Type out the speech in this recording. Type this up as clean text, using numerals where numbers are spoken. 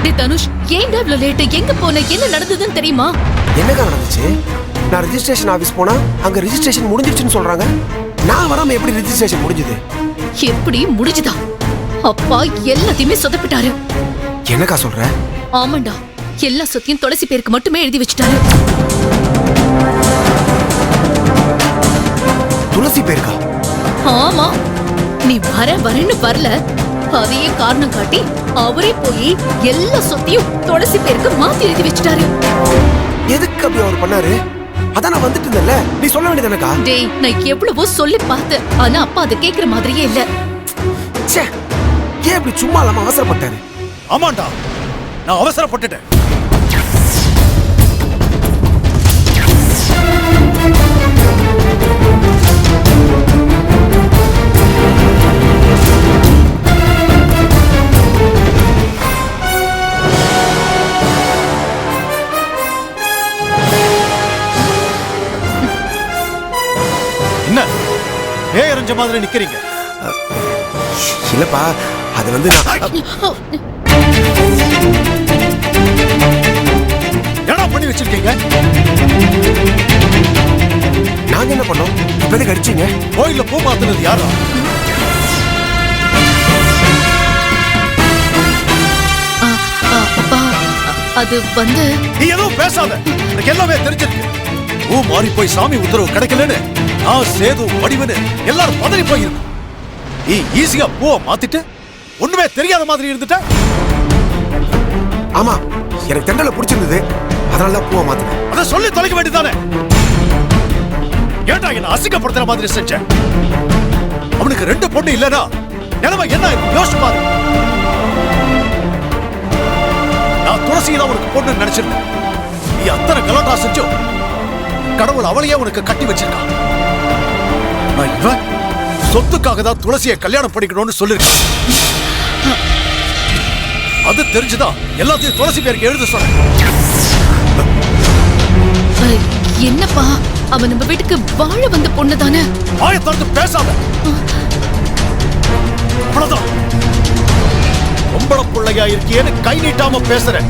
டே தனுஷ், ஏன்டா இவ்வளவு லேட்? எங்க போன? என்ன நடந்ததுன்னு தெரியுமா? என்னக்கா நடந்துச்சு? நான் ரெஜிஸ்ட்ரேஷன் ஆபீஸ் போனா அங்க ரெஜிஸ்ட்ரேஷன் முடிஞ்சிருச்சுன்னு சொல்றாங்க. நான் வராம எப்படி ரெஜிஸ்ட்ரேஷன் முடிஞ்சது? எப்படி முடிஞ்சுதா? அப்பா எல்லாத்தையுமே சொதப்பிட்டாரு. என்னக்கா சொல்ற? ஆமாண்டா, எல்லா சொத்தையும் துளசி பேருக்கு மட்டுமே எழுதி வச்சுட்டாரு. துளசி பேருக்கா? ஆமா, நீ வரேன்னு வரல, அதையே காரணம் காட்டி அவரே போய் எல்லா சொத்தையும் துளசி பேருக்கு மாத்தி எழுதி வச்சுட்டாரு. எதுக்கு அப்படி அவர் பண்ணாரு? அதான் நான் வந்துட்டு இருந்தேன்ல, நீ சொல்ல வேண்டியதானக்கா? டேய், நான் எவ்வளவோ சொல்லி பார்த்தேன், ஆனா அப்பா அதை கேக்குற மாதிரியே இல்ல. ச்சே, ஏன் இப்படி சும்மா இல்லாம அவசரப்பட்டாரு? ஆமாண்டா, நான் அவசரப்பட்டுட்டேன். என்ன ஏறஞ்ச மாதிரி நிக்கிறீங்க? இல்லப்பா, அது வந்து என்ன பண்ணி வச்சிருக்கீங்க? நாங்க என்ன பண்ணோம்? இப்போதைக்கு அடிச்சீங்க. கோயில்ல பூ மாத்துனது யாரா? அப்பா, அது வந்து நீ எதுவும் பேசாத, எனக்கு எல்லாமே தெரிஞ்சிருக்கு. பூ மாறி போய் சாமி உத்தரவு கிடைக்கலன்னு நான் சேது வடிவனு எல்லாரும் பதறி போயிருக்கு. நீ ஈஸியா பூவை மாத்திட்டு ஒண்ணுமே தெரியாத மாதிரி இருந்துட்ட. ஆமா, எனக்கு தெண்டல பிடிச்சிருந்தது, அதனால பூவை மாத்தினேன். அத சொல்லி தொலைக்க வேண்டியதானே? ஏன்டா என்ன அசிங்கப்படுத்துற மாதிரி செஞ்ச? அவனுக்கு 2 பொண்ணு இல்லனா நிலைமை என்ன யோசிச்சு பாரு. நான் துளசியில உனக்கு பொண்ணு நினைச்சிருந்தேன். நீ அத்தனை கலாட்டா செஞ்சோ கடவுள் அவளையே உனக்கு கட்டி வச்சிருக்கான். நான் இவன் சொத்துக்காக தான் துளசியை கல்யாணம் பண்ணிக்கணும்னு சொல்லிருக்கேன். அது தெரிஞ்சுதான் எல்லாத்தையும் துளசி பேருக்கு எழுத சொன்னேன். என்னப்பா, அவன் நம்ம வீட்டுக்கு வாழ வந்த பொண்ணு தானே? வாயை திறந்து பேசாத. அவ்வளவுதான். பொம்பளை பிள்ளையா இருக்கியேன்னு கை நீட்டாம பேசுறேன்.